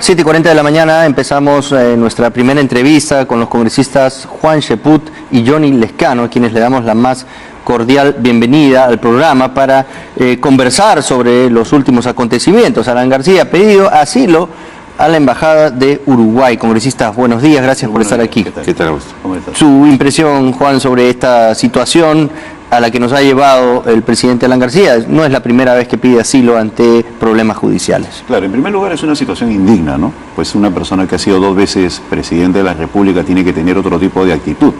7:40 de la mañana empezamos nuestra primera entrevista con los congresistas Juan Cheput y Johnny Lescano, a quienes le damos la más cordial bienvenida al programa para conversar sobre los últimos acontecimientos. Alan García ha pedido asilo a la Embajada de Uruguay. Congresistas, buenos días, gracias por estar aquí. ¿Qué tal? ¿Cómo estás? Su impresión, Juan, sobre esta situación a la que nos ha llevado el presidente Alan García. No es la primera vez que pide asilo ante problemas judiciales. Claro, en primer lugar es una situación indigna, ¿no? Pues una persona que ha sido 2 veces presidente de la República tiene que tener otro tipo de actitud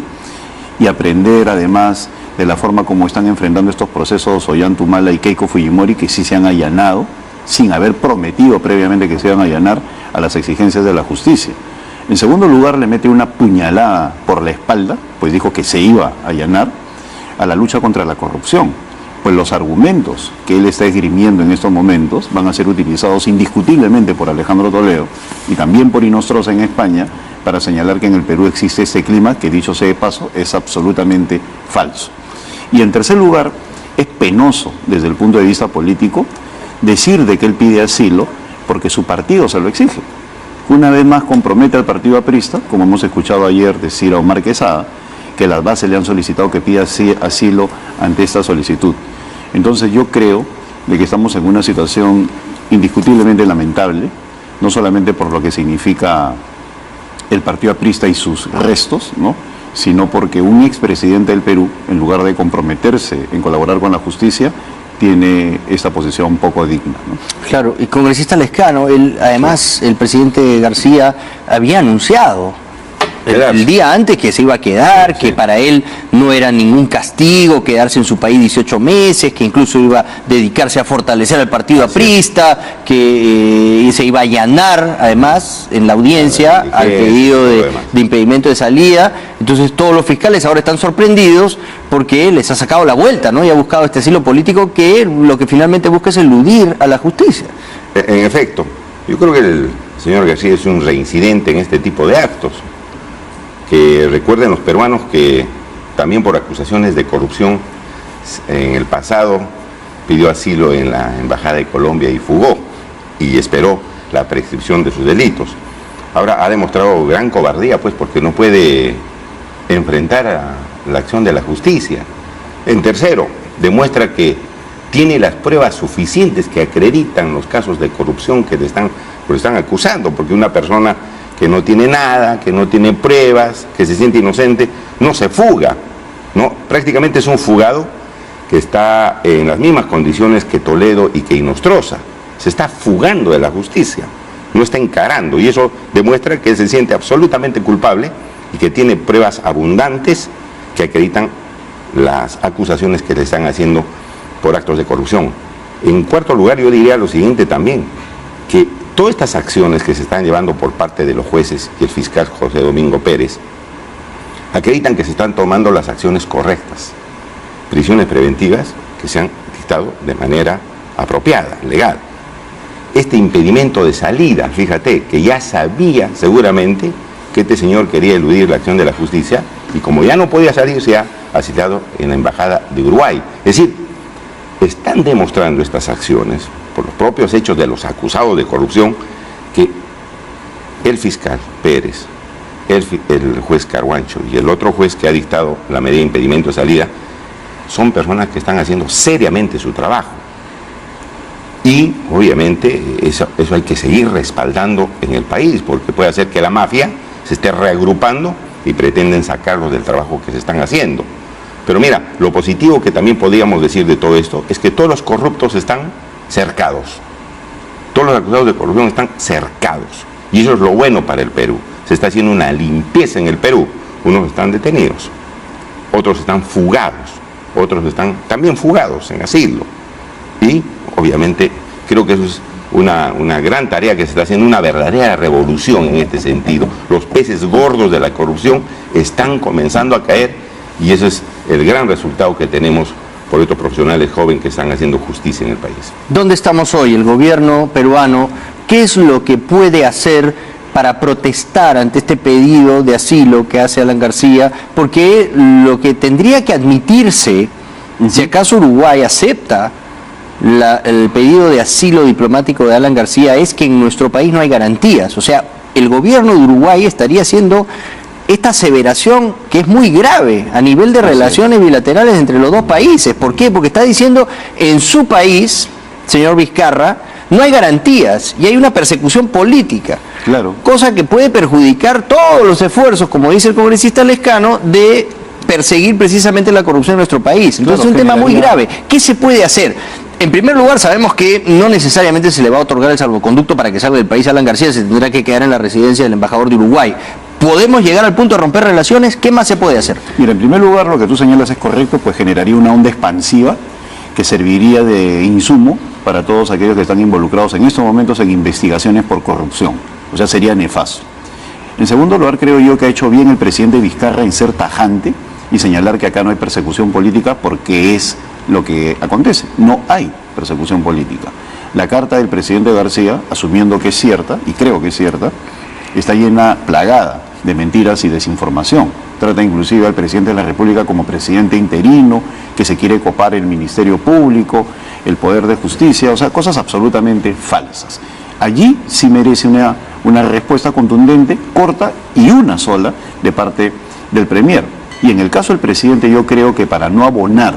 y aprender además de la forma como están enfrentando estos procesos Ollanta Humala y Keiko Fujimori, que sí se han allanado, sin haber prometido previamente que se iban a allanar a las exigencias de la justicia. En segundo lugar, le mete una puñalada por la espalda, pues dijo que se iba a allanar a la lucha contra la corrupción. Pues los argumentos que él está esgrimiendo en estos momentos van a ser utilizados indiscutiblemente por Alejandro Toledo y también por Inostroza en España para señalar que en el Perú existe este clima que, dicho sea de paso, es absolutamente falso. Y en tercer lugar, es penoso desde el punto de vista político decir de que él pide asilo porque su partido se lo exige. Una vez más compromete al partido aprista, como hemos escuchado ayer decir a Omar Quesada, que las bases le han solicitado que pida asilo ante esta solicitud. Entonces yo creo de que estamos en una situación indiscutiblemente lamentable, no solamente por lo que significa el partido aprista y sus restos, ¿no?, sino porque un expresidente del Perú, en lugar de comprometerse en colaborar con la justicia, tiene esta posición un poco digna, ¿no? Claro, y congresista Lescano, además el presidente García había anunciado el día antes que se iba a quedar, que para él no era ningún castigo quedarse en su país 18 meses, que incluso iba a dedicarse a fortalecer al partido aprista, que se iba a allanar además en la audiencia al pedido de impedimento de salida. Entonces todos los fiscales ahora están sorprendidos porque les ha sacado la vuelta, ¿no? Y ha buscado este asilo político que lo que finalmente busca es eludir a la justicia. En efecto, yo creo que el señor García es un reincidente en este tipo de actos. Que recuerden los peruanos que también por acusaciones de corrupción en el pasado pidió asilo en la Embajada de Colombia y fugó y esperó la prescripción de sus delitos. Ahora ha demostrado gran cobardía, pues, porque no puede enfrentar a la acción de la justicia. En tercero, demuestra que tiene las pruebas suficientes que acreditan los casos de corrupción que le están acusando, porque una persona que no tiene nada, que no tiene pruebas, que se siente inocente, no se fuga, ¿no? Prácticamente es un fugado que está en las mismas condiciones que Toledo y que Inostroza. Se está fugando de la justicia, no está encarando, y eso demuestra que él se siente absolutamente culpable y que tiene pruebas abundantes que acreditan las acusaciones que le están haciendo por actos de corrupción. En cuarto lugar, yo diría lo siguiente también, que todas estas acciones que se están llevando por parte de los jueces y el fiscal José Domingo Pérez acreditan que se están tomando las acciones correctas, prisiones preventivas que se han dictado de manera apropiada, legal. Este impedimento de salida, fíjate, que ya sabía seguramente que este señor quería eludir la acción de la justicia y como ya no podía salir, se ha asilado en la Embajada de Uruguay. Es decir, están demostrando estas acciones por los propios hechos de los acusados de corrupción, que el fiscal Pérez, el juez Carhuancho y el otro juez que ha dictado la medida de impedimento de salida son personas que están haciendo seriamente su trabajo. Y obviamente eso hay que seguir respaldando en el país, porque puede hacer que la mafia se esté reagrupando y pretenden sacarlos del trabajo que se están haciendo. Pero mira, lo positivo que también podríamos decir de todo esto es que todos los corruptos están cercados. Todos los acusados de corrupción están cercados. Y eso es lo bueno para el Perú. Se está haciendo una limpieza en el Perú. Unos están detenidos, otros están fugados, otros están también fugados en asilo. Y obviamente creo que eso es una gran tarea que se está haciendo, una verdadera revolución en este sentido. Los peces gordos de la corrupción están comenzando a caer y ese es el gran resultado que tenemos por estos profesionales jóvenes que están haciendo justicia en el país. ¿Dónde estamos hoy? El gobierno peruano, ¿qué es lo que puede hacer para protestar ante este pedido de asilo que hace Alan García? Porque lo que tendría que admitirse, si acaso Uruguay acepta el pedido de asilo diplomático de Alan García es que en nuestro país no hay garantías. O sea, el gobierno de Uruguay estaría haciendo esta aseveración que es muy grave a nivel de relaciones bilaterales entre los dos países. ¿Por qué? Porque está diciendo en su país, señor Vizcarra, no hay garantías y hay una persecución política. Claro. Cosa que puede perjudicar todos los esfuerzos, como dice el congresista Lescano, de perseguir precisamente la corrupción en nuestro país. Entonces es un tema muy grave. ¿Qué se puede hacer? En primer lugar, sabemos que no necesariamente se le va a otorgar el salvoconducto para que salga del país a Alan García, se tendrá que quedar en la residencia del embajador de Uruguay. ¿Podemos llegar al punto de romper relaciones? ¿Qué más se puede hacer? Mira, en primer lugar, lo que tú señalas es correcto, pues generaría una onda expansiva que serviría de insumo para todos aquellos que están involucrados en estos momentos en investigaciones por corrupción. O sea, sería nefasto. En segundo lugar, creo yo que ha hecho bien el presidente Vizcarra en ser tajante y señalar que acá no hay persecución política, porque es lo que acontece. No hay persecución política. La carta del presidente García, asumiendo que es cierta, y creo que es cierta, está llena, plagada de mentiras y desinformación. Trata inclusive al presidente de la República como presidente interino, que se quiere copar el Ministerio Público, el Poder de Justicia, o sea, cosas absolutamente falsas. Allí sí merece una respuesta contundente, corta y una sola de parte del Premier. Y en el caso del presidente, yo creo que para no abonar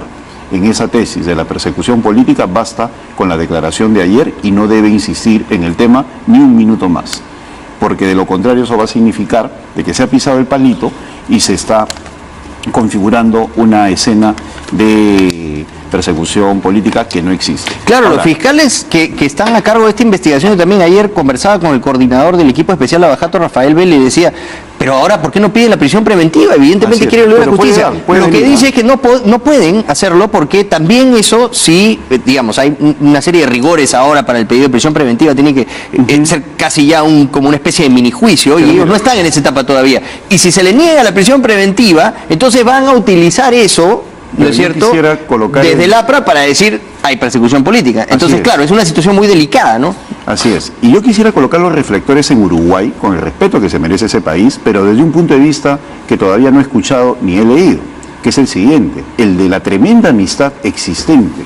en esa tesis de la persecución política, basta con la declaración de ayer y no debe insistir en el tema ni un minuto más, porque de lo contrario eso va a significar de que se ha pisado el palito y se está configurando una escena de persecución política que no existe. Claro, ahora, los fiscales que están a cargo de esta investigación, también ayer conversaba con el coordinador del equipo especial Lavajato, Rafael Vélez, y decía, pero ahora, ¿por qué no piden la prisión preventiva? Evidentemente quiere volver a la justicia. Lo que dice es que no pueden hacerlo porque también eso, sí, digamos, hay una serie de rigores ahora para el pedido de prisión preventiva, tiene que ser casi ya como una especie de minijuicio, y ellos no están en esa etapa todavía. Y si se le niega la prisión preventiva, entonces van a utilizar eso, ¿no es cierto?, desde el APRA para decir hay persecución política. Entonces, claro, es una situación muy delicada, ¿no? Así es. Y yo quisiera colocar los reflectores en Uruguay, con el respeto que se merece ese país, pero desde un punto de vista que todavía no he escuchado ni he leído, que es el siguiente, el de la tremenda amistad existente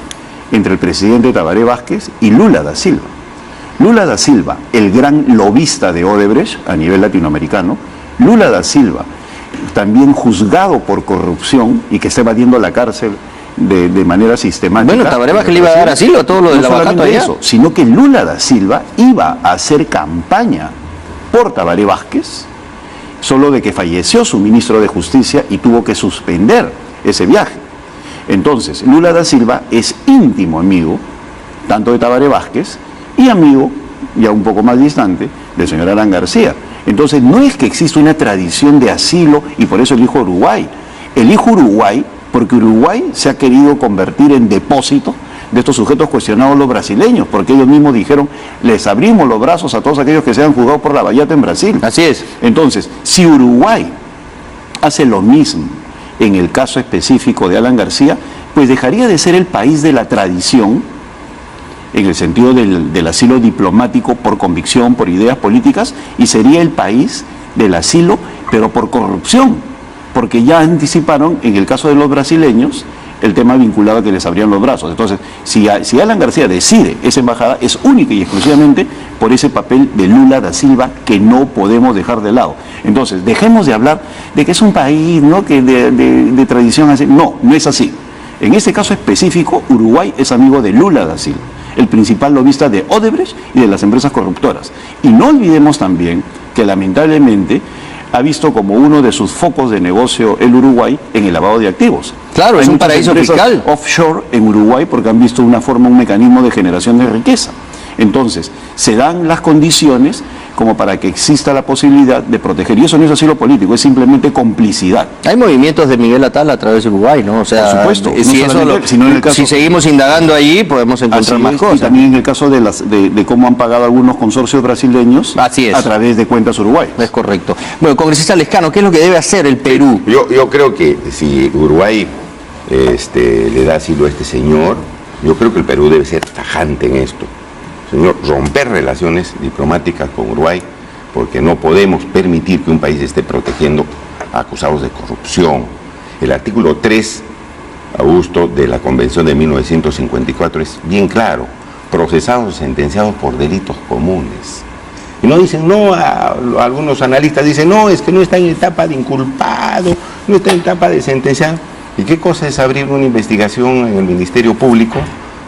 entre el presidente Tabaré Vázquez y Lula da Silva. Lula da Silva, el gran lobista de Odebrecht a nivel latinoamericano, Lula da Silva, también juzgado por corrupción y que está evadiendo la cárcel de manera sistemática. Bueno, Tabaré Vázquez le iba a dar asilo a todo lo de la Lavajato allá. Eso, sino que Lula da Silva iba a hacer campaña por Tabaré Vázquez, solo de que falleció su ministro de Justicia y tuvo que suspender ese viaje. Entonces, Lula da Silva es íntimo amigo, tanto de Tabaré Vázquez, y amigo, ya un poco más distante, del señor Alan García. Entonces, no es que exista una tradición de asilo y por eso elijo Uruguay. Elijo Uruguay porque Uruguay se ha querido convertir en depósito de estos sujetos cuestionados los brasileños, porque ellos mismos dijeron, les abrimos los brazos a todos aquellos que se han juzgado por la vallata en Brasil. Así es. Entonces, si Uruguay hace lo mismo en el caso específico de Alan García, pues dejaría de ser el país de la tradición, en el sentido del asilo diplomático por convicción, por ideas políticas, y sería el país del asilo, pero por corrupción, porque ya anticiparon, en el caso de los brasileños, el tema vinculado a que les abrían los brazos. Entonces, si Alan García decide esa embajada, es única y exclusivamente por ese papel de Lula da Silva que no podemos dejar de lado. Entonces, dejemos de hablar de que es un país, ¿no?, que de tradición así. No, no es así. En este caso específico, Uruguay es amigo de Lula da Silva, el principal lobista de Odebrecht y de las empresas corruptoras. Y no olvidemos también que lamentablemente ha visto como uno de sus focos de negocio el Uruguay en el lavado de activos. Claro, es un paraíso fiscal offshore en Uruguay porque han visto una forma, un mecanismo de generación de riqueza. Entonces, se dan las condiciones como para que exista la posibilidad de proteger. Y eso no es asilo político, es simplemente complicidad. Hay movimientos de Miguel Atala a través de Uruguay, ¿no? O sea, por supuesto, si seguimos indagando allí, podemos encontrar más cosas. Y también en el caso de cómo han pagado algunos consorcios brasileños a través de cuentas uruguayas. Es correcto. Bueno, congresista Lescano, ¿qué es lo que debe hacer el Perú? Yo creo que si Uruguay le da asilo a este señor, yo creo que el Perú debe ser tajante en esto. Señor, romper relaciones diplomáticas con Uruguay, porque no podemos permitir que un país esté protegiendo a acusados de corrupción. El artículo 3 Augusto, de la Convención de 1954 es bien claro: procesados o sentenciados por delitos comunes. Y no dicen, no, algunos analistas dicen, no, es que no está en etapa de inculpado, no está en etapa de sentenciado. ¿Y qué cosa es abrir una investigación en el Ministerio Público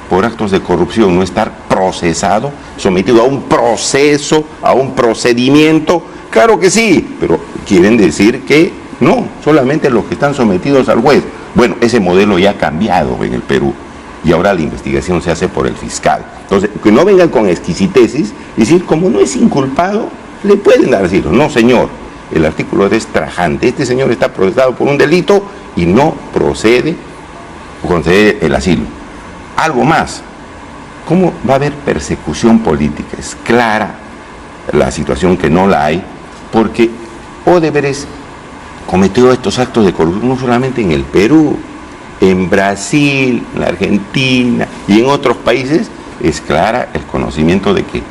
por actos de corrupción? No estar procesado, sometido a un proceso, a un procedimiento. Claro que sí, pero quieren decir que no, solamente los que están sometidos al juez. Bueno, ese modelo ya ha cambiado en el Perú y ahora la investigación se hace por el fiscal. Entonces, que no vengan con exquisiteces y decir, como no es inculpado, le pueden dar asilo. No, señor, el artículo es tajante. Este señor está procesado por un delito y no procede o concede el asilo. Algo más, ¿cómo va a haber persecución política? Es clara la situación que no la hay, porque Odebrecht cometió estos actos de corrupción no solamente en el Perú, en Brasil, en la Argentina y en otros países. Es clara el conocimiento de que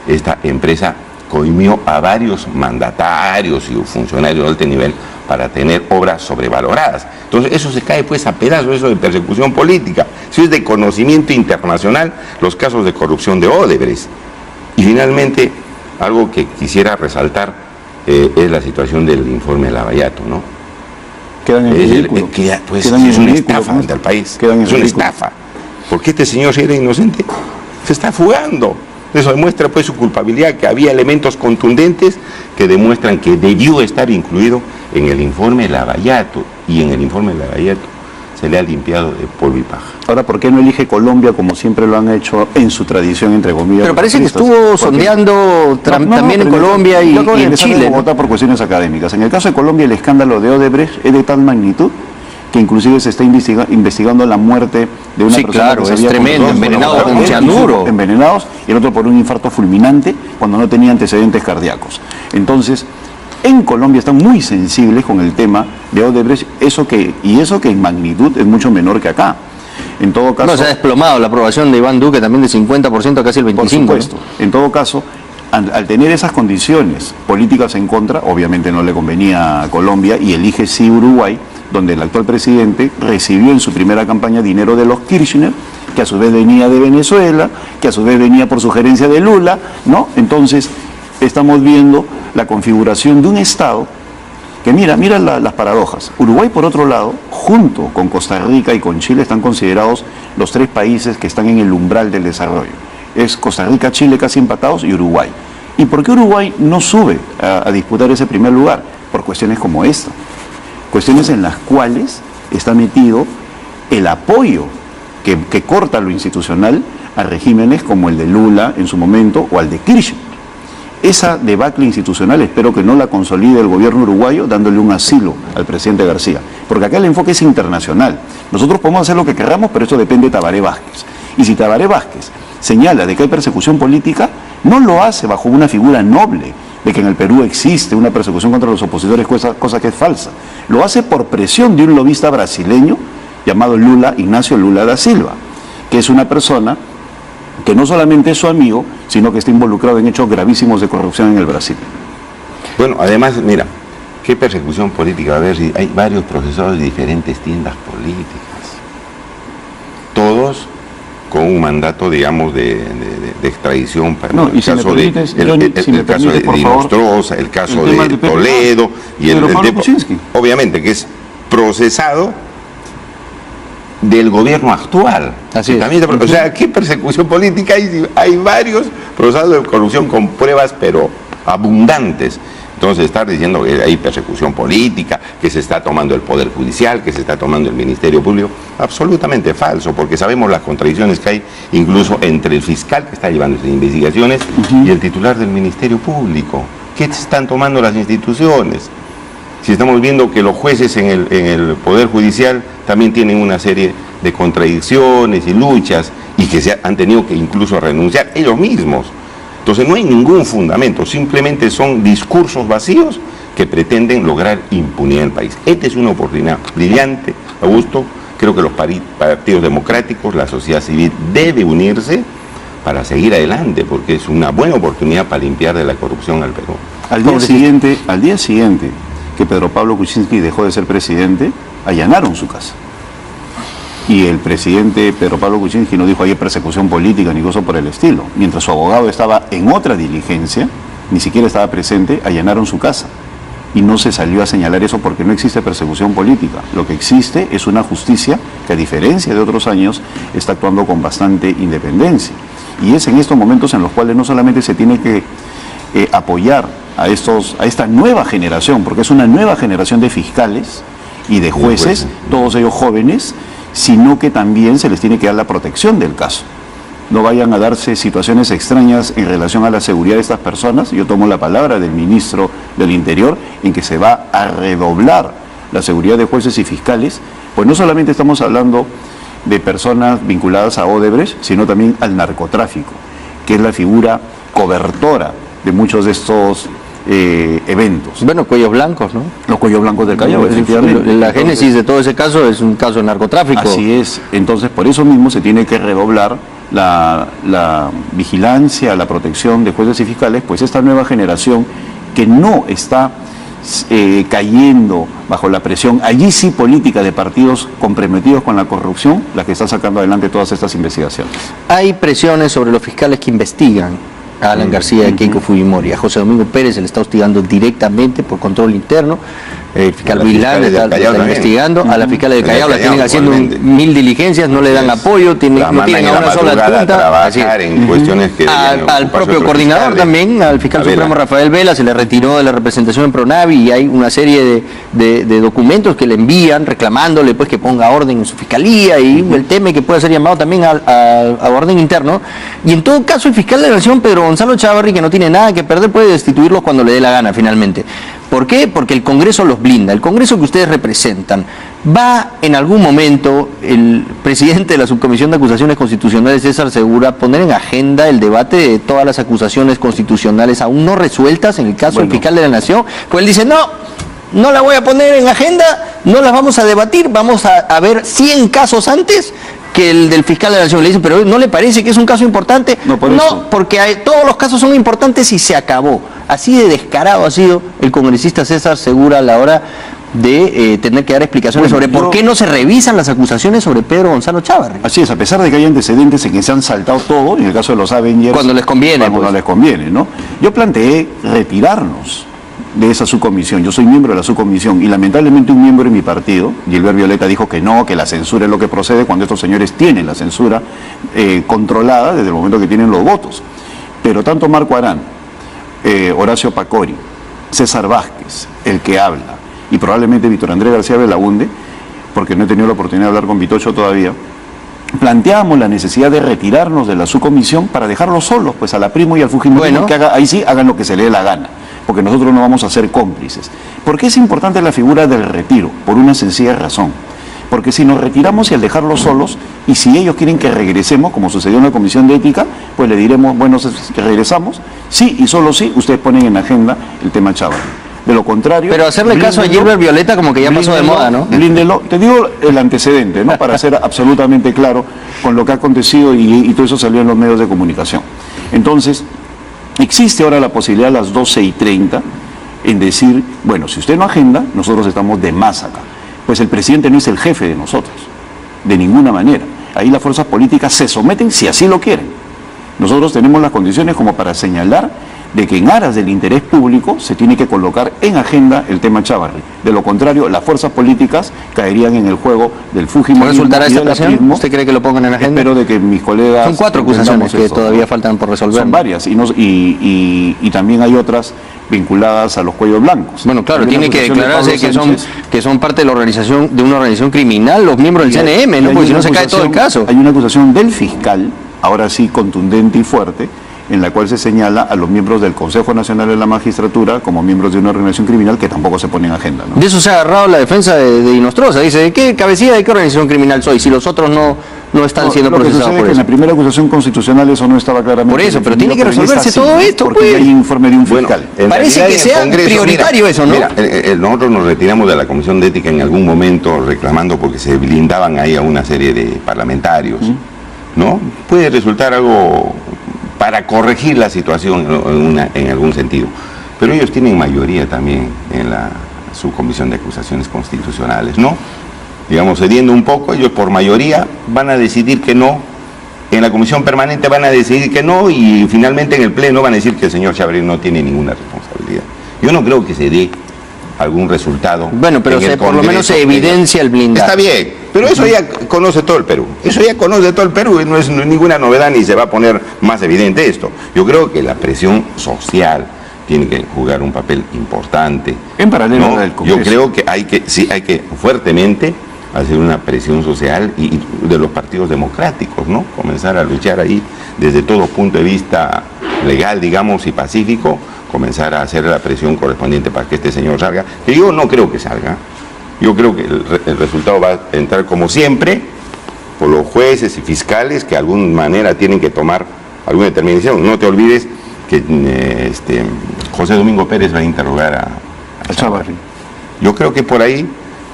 esta empresa coimió a varios mandatarios y funcionarios de alto nivel para tener obras sobrevaloradas. Entonces eso se cae pues a pedazos, eso de persecución política. Eso es de conocimiento internacional, los casos de corrupción de Odebrecht. Y finalmente, algo que quisiera resaltar es la situación del informe Lavallato, ¿no? Quedan en ridículo. Pues es una estafa ante el país. Es una estafa. Porque este señor, si era inocente, se está fugando. Eso demuestra pues su culpabilidad, que había elementos contundentes que demuestran que debió estar incluido en el informe Lavallato, y en el informe Lavallato se le ha limpiado de polvo y paja. Ahora, ¿por qué no elige Colombia como siempre lo han hecho en su tradición, entre comillas? Pero parece que estuvo sondeando también en Colombia y en Chile. Bogotá por cuestiones académicas. En el caso de Colombia, el escándalo de Odebrecht es de tal magnitud que inclusive se está investigando la muerte de una persona. Claro, que es tremendo, envenenado con cianuro. Envenenados, y el otro por un infarto fulminante cuando no tenía antecedentes cardíacos. Entonces, en Colombia están muy sensibles con el tema de Odebrecht, eso que en magnitud es mucho menor que acá. En todo caso... No, se ha desplomado la aprobación de Iván Duque también de 50% a casi el 25%. Por supuesto. ¿No? En todo caso, al tener esas condiciones políticas en contra, obviamente no le convenía a Colombia, y elige sí Uruguay, donde el actual presidente recibió en su primera campaña dinero de los Kirchner, que a su vez venía de Venezuela, que a su vez venía por sugerencia de Lula, ¿no? Entonces, estamos viendo la configuración de un Estado que mira las paradojas. Uruguay, por otro lado, junto con Costa Rica y con Chile, están considerados los tres países que están en el umbral del desarrollo. Es Costa Rica, Chile casi empatados y Uruguay. ¿Y por qué Uruguay no sube a disputar ese primer lugar? Por cuestiones como esta. Cuestiones en las cuales está metido el apoyo que corta lo institucional a regímenes como el de Lula en su momento o al de Kirchner. Esa debacle institucional espero que no la consolide el gobierno uruguayo dándole un asilo al presidente García, porque acá el enfoque es internacional. Nosotros podemos hacer lo que queramos, pero eso depende de Tabaré Vázquez. Y si Tabaré Vázquez señala de que hay persecución política, no lo hace bajo una figura noble de que en el Perú existe una persecución contra los opositores, cosa que es falsa. Lo hace por presión de un lobista brasileño llamado Ignacio Lula da Silva, que es una persona que no solamente es su amigo, sino que está involucrado en hechos gravísimos de corrupción en el Brasil. Bueno, además, mira, ¿qué persecución política va a haber si hay varios procesados de diferentes tiendas políticas? Todos con un mandato, digamos, de extradición para no, el caso de Nostroza, el caso de Toledo y el de Kuczynski. Obviamente, que es procesado del gobierno actual. Así es. También, o sea, ¿qué persecución política hay? Hay varios procesados de corrupción con pruebas, pero abundantes. Entonces, estar diciendo que hay persecución política, que se está tomando el Poder Judicial, que se está tomando el Ministerio Público, absolutamente falso, porque sabemos las contradicciones que hay incluso entre el fiscal que está llevando estas investigaciones y el titular del Ministerio Público. ¿Qué se están tomando las instituciones? Si estamos viendo que los jueces en el Poder Judicial también tienen una serie de contradicciones y luchas y que han tenido que incluso renunciar ellos mismos. Entonces no hay ningún fundamento, simplemente son discursos vacíos que pretenden lograr impunidad en el país. Esta es una oportunidad brillante, Augusto. Creo que los partidos democráticos, la sociedad civil debe unirse para seguir adelante, porque es una buena oportunidad para limpiar de la corrupción al Perú. Al día siguiente que Pedro Pablo Kuczynski dejó de ser presidente, allanaron su casa. Y el presidente Pedro Pablo Kuczynski no dijo hay persecución política ni cosa por el estilo. Mientras su abogado estaba en otra diligencia, ni siquiera estaba presente, allanaron su casa. Y no se salió a señalar eso porque no existe persecución política. Lo que existe es una justicia que, a diferencia de otros años, está actuando con bastante independencia. Y es en estos momentos en los cuales no solamente se tiene que apoyar a esta nueva generación, porque es una nueva generación de fiscales y de jueces, todos ellos jóvenes, sino que también se les tiene que dar la protección del caso. No vayan a darse situaciones extrañas en relación a la seguridad de estas personas. Yo tomo la palabra del ministro del Interior en que se va a redoblar la seguridad de jueces y fiscales, pues no solamente estamos hablando de personas vinculadas a Odebrecht, sino también al narcotráfico, que es la figura cobertora de muchos de estos eventos. Bueno, cuellos blancos, ¿no? Los cuellos blancos del Callao, efectivamente. La génesis de todo ese caso es un caso de narcotráfico. Así es. Entonces, por eso mismo se tiene que redoblar la vigilancia, la protección de jueces y fiscales, pues esta nueva generación que no está cayendo bajo la presión, allí sí política, de partidos comprometidos con la corrupción, la que está sacando adelante todas estas investigaciones. Hay presiones sobre los fiscales que investigan a Alan García y a Keiko Fujimori. A José Domingo Pérez se le está hostigando directamente por control interno. El fiscal Vilán está investigando. A la fiscal del Callao la tienen haciendo 1000 diligencias, no le dan apoyo, no tienen a una sola junta. En cuestiones que al propio coordinador también, al fiscal supremo Rafael Vela, se le retiró de la representación en Pronavi y hay una serie de documentos que le envían reclamándole pues que ponga orden en su fiscalía y el tema que puede ser llamado también a orden interno. Y en todo caso el fiscal de la Nación, Pedro Gonzalo Chávarri, que no tiene nada que perder, puede destituirlos cuando le dé la gana finalmente. ¿Por qué? Porque el Congreso los blinda. El Congreso que ustedes representan, ¿va en algún momento el presidente de la Subcomisión de Acusaciones Constitucionales, César Segura, a poner en agenda el debate de todas las acusaciones constitucionales aún no resueltas en el caso del fiscal de la Nación? Pues él dice, no la voy a poner en agenda, no las vamos a debatir, vamos a ver 100 casos antes que el del fiscal de la Nación. Le dicen, pero ¿no le parece que es un caso importante? No, porque todos los casos son importantes y se acabó. Así de descarado ha sido el congresista César Segura a la hora de tener que dar explicaciones sobre por qué no se revisan las acusaciones sobre Pedro Gonzalo Chávarri. Así es, a pesar de que hay antecedentes en que se han saltado todo, en el caso de los Avengers... Cuando les conviene. Cuando les conviene, ¿no? Yo planteé retirarnos de esa subcomisión. Yo soy miembro de la subcomisión y lamentablemente un miembro de mi partido, Gilbert Violeta, dijo que no, que la censura es lo que procede cuando estos señores tienen la censura controlada desde el momento que tienen los votos. Pero tanto Marco Arán, Horacio Pacori, César Vázquez, el que habla, y probablemente Víctor Andrés García Belaunde, porque no he tenido la oportunidad de hablar con Vitocho todavía, planteamos la necesidad de retirarnos de la subcomisión para dejarlos solos, pues a la Primo y al Fujimori, que ahí sí hagan lo que se les dé la gana, porque nosotros no vamos a ser cómplices. ¿Por qué es importante la figura del retiro? Por una sencilla razón. Porque si nos retiramos y al dejarlos solos, y si ellos quieren que regresemos, como sucedió en la Comisión de Ética, pues le diremos, bueno, que regresamos, sí y solo sí, ustedes ponen en agenda el tema Chávarri. De lo contrario... Pero hacerle caso a Gilbert Violeta como que ya pasó de moda, ¿no? Blíndelo. Te digo el antecedente, ¿no? Para ser absolutamente claro con lo que ha acontecido y todo eso salió en los medios de comunicación. Entonces, existe ahora la posibilidad a las 12:30 en decir, bueno, si usted no agenda, nosotros estamos de más acá. Pues el presidente no es el jefe de nosotros, de ninguna manera. Ahí las fuerzas políticas se someten si así lo quieren. Nosotros tenemos las condiciones como para señalar de que en aras del interés público se tiene que colocar en agenda el tema Chávarri. De lo contrario, las fuerzas políticas caerían en el juego del Fujimori. ¿Resultará esta presión? ¿Usted cree que lo pongan en agenda? Espero de que mis colegas... Son 4 acusaciones que todavía faltan por resolver. Son varias, y también hay otras vinculadas a los cuellos blancos. Bueno, claro, tiene que declararse que son parte de la organización, de una organización criminal, los miembros del CNM, ¿no? Porque si no se cae todo el caso. Hay una acusación del fiscal, ahora sí contundente y fuerte, en la cual se señala a los miembros del Consejo Nacional de la Magistratura como miembros de una organización criminal que tampoco se pone en agenda, ¿no? De eso se ha agarrado la defensa de Inostroza. Dice, ¿de qué cabecilla de qué organización criminal soy? Si los otros no están siendo procesados por eso. En la primera acusación constitucional eso no estaba claramente. Por eso, pero tiene que resolverse todo esto, porque pues. Hay informe de un fiscal. Parece que sea prioritario eso, ¿no? Mira, nosotros nos retiramos de la Comisión de Ética en algún momento reclamando porque se blindaban ahí a una serie de parlamentarios, ¿no? Puede resultar algo para corregir la situación en algún sentido. Pero ellos tienen mayoría también en la Subcomisión de Acusaciones Constitucionales, ¿no? digamos, cediendo un poco, ellos por mayoría van a decidir que no, en la comisión permanente van a decidir que no, y finalmente en el pleno van a decir que el señor Chávez no tiene ninguna responsabilidad. Yo no creo que se dé algún resultado. Bueno, pero por lo menos se evidencia el blindaje. Está bien, pero eso ya conoce todo el Perú. Eso ya conoce todo el Perú y no es ninguna novedad ni se va a poner más evidente esto. Yo creo que la presión social tiene que jugar un papel importante. En paralelo, ¿no? del Congreso. Yo creo que hay que fuertemente hacer una presión social y de los partidos democráticos, ¿no? Comenzar a luchar ahí desde todo punto de vista legal, digamos, y pacífico, comenzar a hacer la presión correspondiente para que este señor salga, que yo no creo que salga. Yo creo que el resultado va a entrar como siempre por los jueces y fiscales que de alguna manera tienen que tomar alguna determinación. No te olvides que José Domingo Pérez va a interrogar a Chávarri. Yo creo que por ahí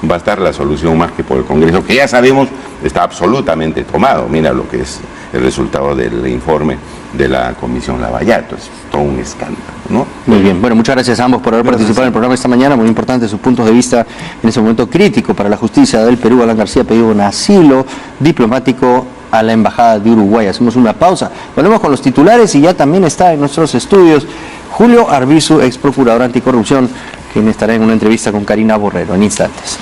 va a estar la solución más que por el Congreso, que ya sabemos está absolutamente tomado. Mira lo que es el resultado del informe de la Comisión Lavallato, es todo un escándalo, ¿no? Muy bien, bueno, muchas gracias a ambos por haber participado en el programa esta mañana, muy importante sus puntos de vista en ese momento crítico para la justicia del Perú. Alan García ha pedido un asilo diplomático a la Embajada de Uruguay. Hacemos una pausa, volvemos con los titulares y ya también está en nuestros estudios Julio Arbizu, ex procurador anticorrupción, quien estará en una entrevista con Karina Borrero en instantes.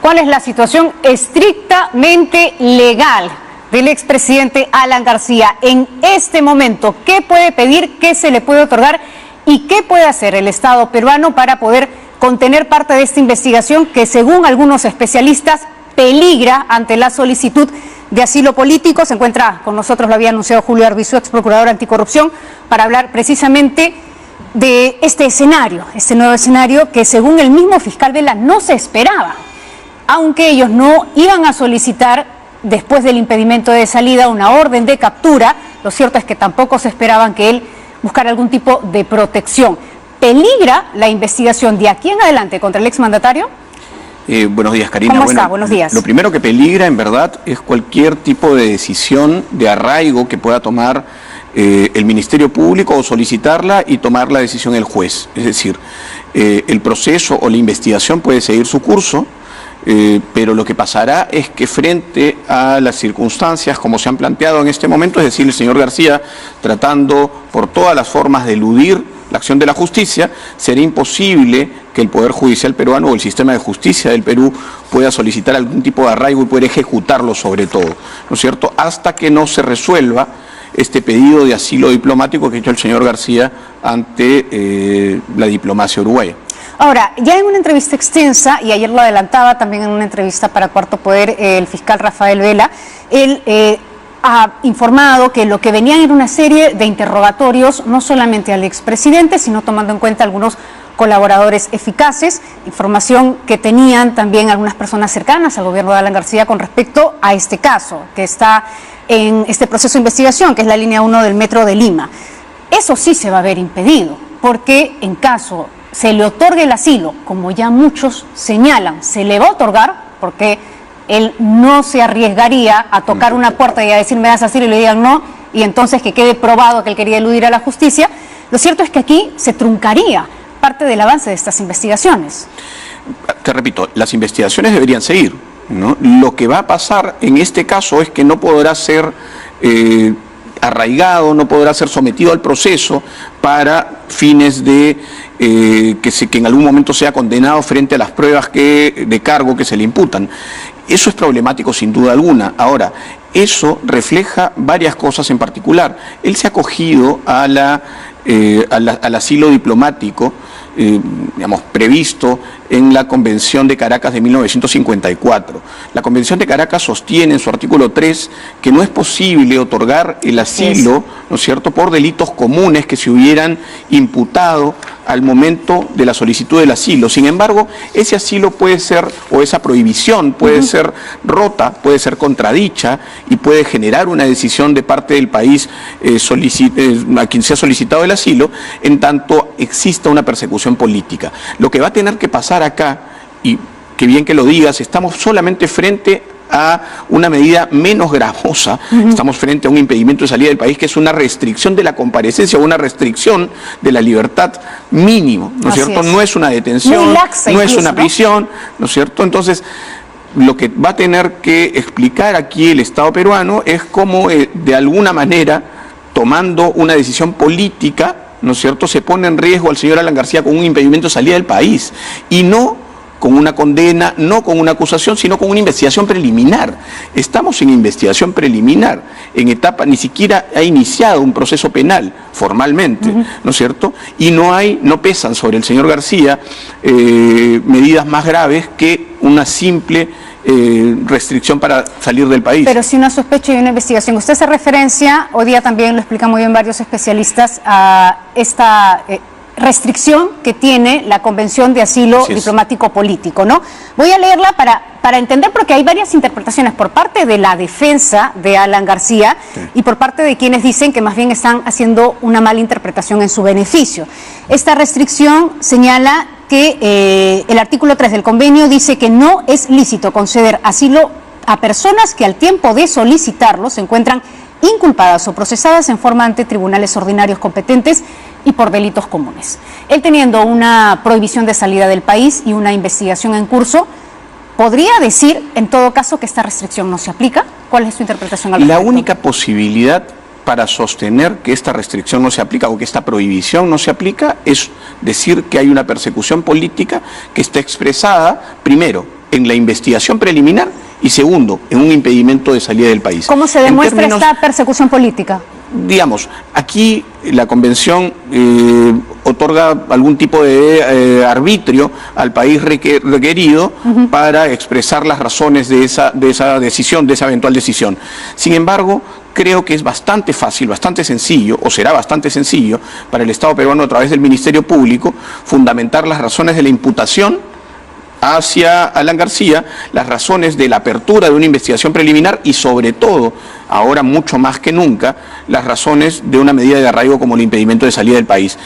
¿Cuál es la situación estrictamente legal del expresidente Alan García en este momento? ¿Qué puede pedir, qué se le puede otorgar y qué puede hacer el Estado peruano para poder contener parte de esta investigación que, según algunos especialistas, peligra ante la solicitud de asilo político? Se encuentra con nosotros, lo había anunciado Julio Arbizu, ex procurador anticorrupción, para hablar precisamente de este escenario, este nuevo escenario que, según el mismo fiscal Vela, no se esperaba. Aunque ellos no iban a solicitar, después del impedimento de salida, una orden de captura, lo cierto es que tampoco se esperaban que él buscara algún tipo de protección. ¿Peligra la investigación de aquí en adelante contra el exmandatario? Buenos días, Karina. ¿Cómo está? Buenos días. Lo primero que peligra, en verdad, es cualquier tipo de decisión de arraigo que pueda tomar el Ministerio Público o solicitarla y tomar la decisión el juez. Es decir, el proceso o la investigación puede seguir su curso, pero lo que pasará es que frente a las circunstancias como se han planteado en este momento, es decir, el señor García tratando por todas las formas de eludir la acción de la justicia, sería imposible que el Poder Judicial peruano o el sistema de justicia del Perú pueda solicitar algún tipo de arraigo y poder ejecutarlo sobre todo, ¿no es cierto?, hasta que no se resuelva este pedido de asilo diplomático que ha hecho el señor García ante la diplomacia uruguaya. Ahora, ya en una entrevista extensa, y ayer lo adelantaba también en una entrevista para Cuarto Poder, el fiscal Rafael Vela, él ha informado que lo que venían era una serie de interrogatorios, no solamente al expresidente, sino tomando en cuenta algunos colaboradores eficaces, información que tenían también algunas personas cercanas al gobierno de Alan García con respecto a este caso, que está en este proceso de investigación, que es la línea 1 del Metro de Lima. Eso sí se va a ver impedido, porque en caso se le otorgue el asilo, como ya muchos señalan, se le va a otorgar, porque él no se arriesgaría a tocar una puerta y a decir me das asilo y le digan no, y entonces que quede probado que él quería eludir a la justicia. Lo cierto es que aquí se truncaría parte del avance de estas investigaciones. Te repito, las investigaciones deberían seguir, ¿no? Lo que va a pasar en este caso es que no podrá ser arraigado, no podrá ser sometido al proceso para fines de que en algún momento sea condenado frente a las pruebas de cargo que se le imputan. Eso es problemático sin duda alguna. Ahora, eso refleja varias cosas en particular. Él se ha acogido al asilo diplomático, digamos, previsto en la Convención de Caracas de 1954. La Convención de Caracas sostiene en su artículo 3 que no es posible otorgar el asilo, ¿no es cierto?, por delitos comunes que se hubieran imputado al momento de la solicitud del asilo. Sin embargo, ese asilo puede ser, o esa prohibición puede ser rota, puede ser contradicha y puede generar una decisión de parte del país a quien se ha solicitado el asilo, en tanto exista una persecución política. Lo que va a tener que pasar acá, y qué bien que lo digas, estamos solamente frente a una medida menos gravosa. Estamos frente a un impedimento de salida del país que es una restricción de la comparecencia o una restricción de la libertad mínimo, ¿no es cierto? No es una detención, no es una prisión, ¿no es cierto? Entonces, lo que va a tener que explicar aquí el Estado peruano es cómo, de alguna manera, tomando una decisión política, ¿no es cierto?, se pone en riesgo al señor Alan García con un impedimento de salida del país, y no con una condena, no con una acusación, sino con una investigación preliminar. Estamos en investigación preliminar, en etapa, ni siquiera ha iniciado un proceso penal formalmente, ¿no es cierto? Y no pesan sobre el señor García medidas más graves que una simple restricción para salir del país. Pero si una sospecha y una investigación. Usted hace referencia, hoy día también lo explican muy bien varios especialistas, a esta restricción que tiene la Convención de Asilo Diplomático Político, ¿no? Voy a leerla para entender, porque hay varias interpretaciones por parte de la defensa de Alan García y por parte de quienes dicen que más bien están haciendo una mala interpretación en su beneficio. Esta restricción señala que el artículo 3 del convenio dice que no es lícito conceder asilo a personas que al tiempo de solicitarlo se encuentran inculpadas o procesadas en forma ante tribunales ordinarios competentes y por delitos comunes. Él, teniendo una prohibición de salida del país y una investigación en curso, ¿podría decir en todo caso que esta restricción no se aplica? ¿Cuál es su interpretación al respecto? La única posibilidad para sostener que esta restricción no se aplica o que esta prohibición no se aplica es decir que hay una persecución política que está expresada, primero, en la investigación preliminar y segundo, en un impedimento de salida del país. ¿Cómo se demuestra esta persecución política? Digamos, aquí la Convención otorga algún tipo de arbitrio al país requerido para expresar las razones de esa decisión, de esa eventual decisión. Sin embargo, creo que es bastante fácil, bastante sencillo, o será bastante sencillo, para el Estado peruano a través del Ministerio Público fundamentar las razones de la imputación hacia Alan García, las razones de la apertura de una investigación preliminar y sobre todo, ahora mucho más que nunca, las razones de una medida de arraigo como el impedimento de salida del país.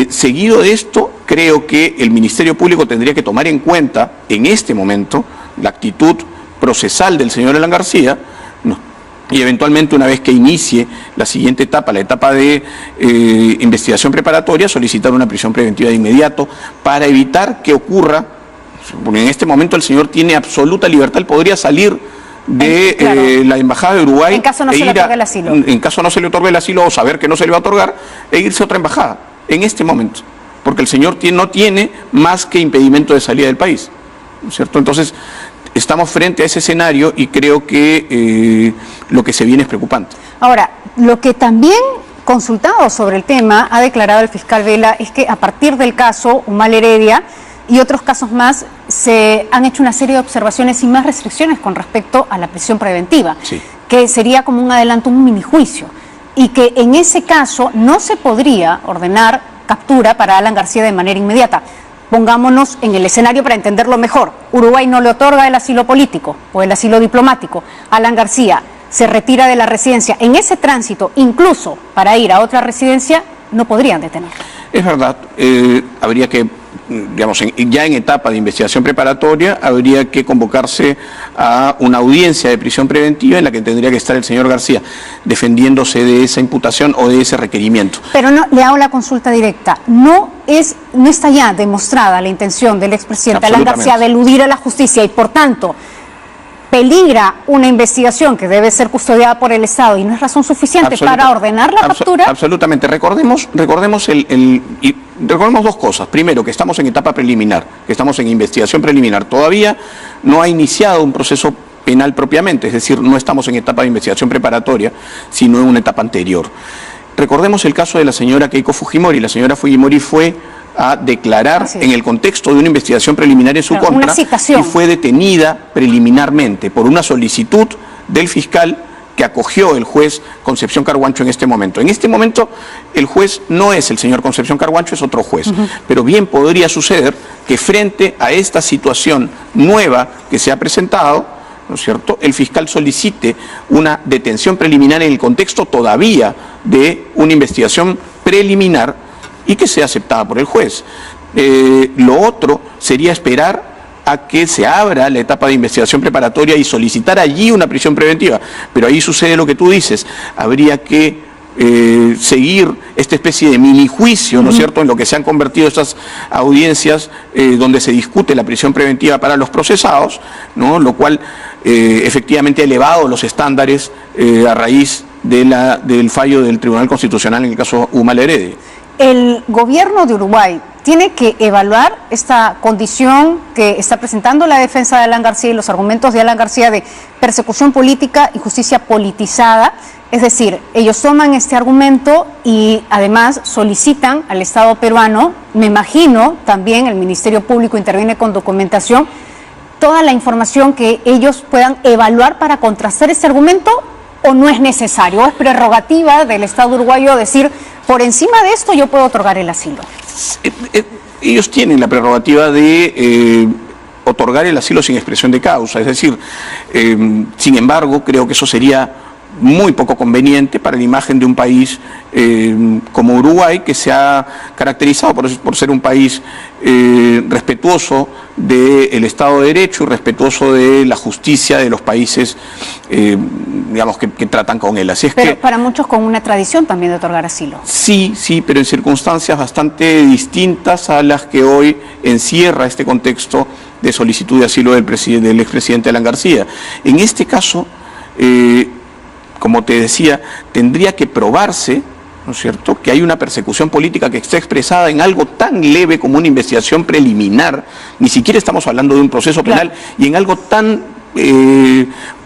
Seguido de esto, creo que el Ministerio Público tendría que tomar en cuenta en este momento la actitud procesal del señor Alan García, y eventualmente, una vez que inicie la siguiente etapa, la etapa de investigación preparatoria, solicitar una prisión preventiva de inmediato para evitar que ocurra, porque en este momento el señor tiene absoluta libertad, él podría salir de la Embajada de Uruguay en caso no se le otorgue el asilo. En caso no se le otorgue el asilo o saber que no se le va a otorgar, e irse a otra embajada, en este momento, porque el señor no tiene más que impedimento de salida del país, ¿no es cierto? Entonces, estamos frente a ese escenario y creo que lo que se viene es preocupante. Ahora, lo que también, consultado sobre el tema, ha declarado el fiscal Vela es que a partir del caso Humal Heredia y otros casos más, se han hecho una serie de observaciones y más restricciones con respecto a la prisión preventiva, que sería como un adelanto, un minijuicio, y que en ese caso no se podría ordenar captura para Alan García de manera inmediata. Pongámonos en el escenario para entenderlo mejor. Uruguay no le otorga el asilo político o el asilo diplomático. Alan García se retira de la residencia. En ese tránsito, incluso para ir a otra residencia, no podrían detenerlo. Es verdad, habría que, digamos, ya en etapa de investigación preparatoria, habría que convocarse a una audiencia de prisión preventiva en la que tendría que estar el señor García defendiéndose de esa imputación o de ese requerimiento. Pero no, le hago la consulta directa. No está ya demostrada la intención del expresidente Alan García de eludir a la justicia y, por tanto, peligra una investigación que debe ser custodiada por el Estado y no es razón suficiente para ordenar la captura. Absolutamente. Recordemos dos cosas. Primero, que estamos en etapa preliminar, que estamos en investigación preliminar. Todavía no ha iniciado un proceso penal propiamente, es decir, no estamos en etapa de investigación preparatoria, sino en una etapa anterior. Recordemos el caso de la señora Keiko Fujimori. La señora Fujimori fue a declarar en el contexto de una investigación preliminar en su contra y fue detenida preliminarmente por una solicitud del fiscal que acogió el juez Concepción Carguancho en este momento. En este momento el juez no es el señor Concepción Carguancho, es otro juez. Pero bien podría suceder que frente a esta situación nueva que se ha presentado, ¿no es cierto?, el fiscal solicite una detención preliminar en el contexto todavía de una investigación preliminar y que sea aceptada por el juez. Lo otro sería esperar a que se abra la etapa de investigación preparatoria y solicitar allí una prisión preventiva. Pero ahí sucede lo que tú dices, habría que seguir esta especie de mini juicio, ¿no es cierto?, en lo que se han convertido estas audiencias donde se discute la prisión preventiva para los procesados, ¿no?, lo cual efectivamente ha elevado los estándares a raíz de del fallo del Tribunal Constitucional en el caso Humala Heredia. El gobierno de Uruguay tiene que evaluar esta condición que está presentando la defensa de Alan García y los argumentos de Alan García de persecución política y justicia politizada. Es decir, ellos toman este argumento y además solicitan al Estado peruano, me imagino también el Ministerio Público interviene con documentación, toda la información que ellos puedan evaluar para contrastar este argumento, o no es necesario, o es prerrogativa del Estado uruguayo decir, por encima de esto yo puedo otorgar el asilo. Ellos tienen la prerrogativa de otorgar el asilo sin expresión de causa, es decir, sin embargo, creo que eso sería muy poco conveniente para la imagen de un país como Uruguay, que se ha caracterizado por ser un país respetuoso del Estado de Derecho y respetuoso de la justicia de los países digamos que tratan con él. Así es pero que, para muchos con una tradición también de otorgar asilo. Sí, pero en circunstancias bastante distintas a las que hoy encierra este contexto de solicitud de asilo del expresidente Alan García. En este caso, como te decía, tendría que probarse, ¿no es cierto?, que hay una persecución política que está expresada en algo tan leve como una investigación preliminar, ni siquiera estamos hablando de un proceso penal, claro, y en algo tan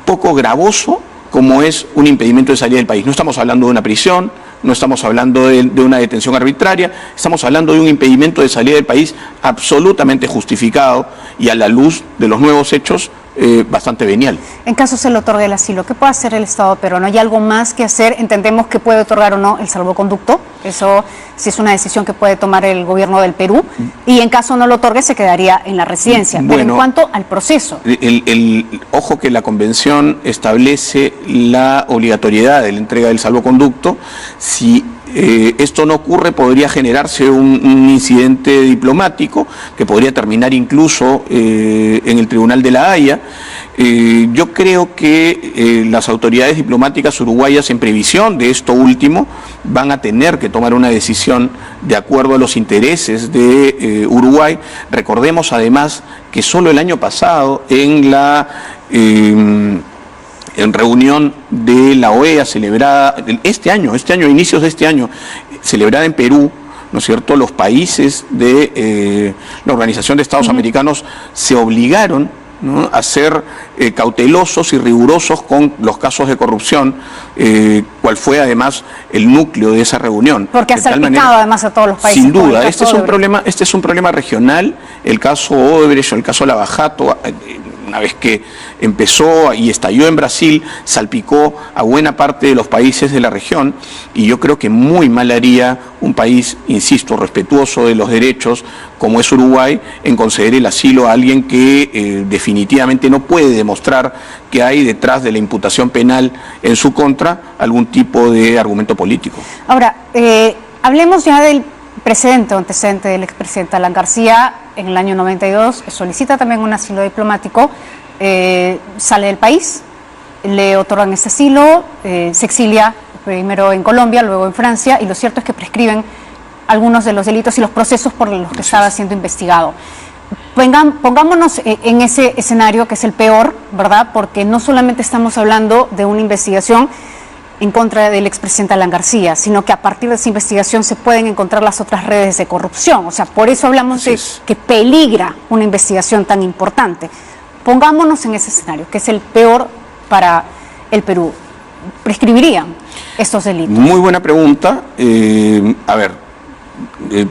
poco gravoso como es un impedimento de salida del país. No estamos hablando de una prisión, no estamos hablando de una detención arbitraria, estamos hablando de un impedimento de salida del país absolutamente justificado y a la luz de los nuevos hechos bastante venial. En caso se le otorgue el asilo, ¿qué puede hacer el Estado peruano? ¿Hay algo más que hacer? Entendemos que puede otorgar o no el salvoconducto, eso sí es una decisión que puede tomar el gobierno del Perú, y en caso no lo otorgue se quedaría en la residencia. Bueno, pero en cuanto al proceso. Ojo que la Convención establece la obligatoriedad de la entrega del salvoconducto. Si esto no ocurre, podría generarse un incidente diplomático que podría terminar incluso en el Tribunal de la Haya. Yo creo que las autoridades diplomáticas uruguayas, en previsión de esto último, van a tener que tomar una decisión de acuerdo a los intereses de Uruguay. Recordemos además que solo el año pasado en reunión de la OEA celebrada este año, inicios de este año, celebrada en Perú, ¿no es cierto?, los países de la Organización de Estados Americanos se obligaron, ¿no?, a ser cautelosos y rigurosos con los casos de corrupción, cual fue además el núcleo de esa reunión. Porque ha salpicado además a todos los países. Sin duda, este es un problema regional, el caso Odebrecht, el caso Lava Jato, una vez que empezó y estalló en Brasil, salpicó a buena parte de los países de la región, y yo creo que muy mal haría un país, insisto, respetuoso de los derechos, como es Uruguay, en conceder el asilo a alguien que definitivamente no puede demostrar que hay detrás de la imputación penal en su contra algún tipo de argumento político. Ahora, hablemos ya del precedente o antecedente del expresidente Alan García. En el año 92 solicita también un asilo diplomático, sale del país, le otorgan ese asilo, se exilia primero en Colombia, luego en Francia, y lo cierto es que prescriben algunos de los delitos y los procesos por los que estaba siendo investigado. Pongámonos en ese escenario que es el peor, ¿verdad? Porque no solamente estamos hablando de una investigación en contra del expresidente Alan García, sino que a partir de esa investigación se pueden encontrar las otras redes de corrupción. O sea, por eso hablamos de que peligra una investigación tan importante. Pongámonos en ese escenario, que es el peor para el Perú. ¿Prescribirían estos delitos? Muy buena pregunta.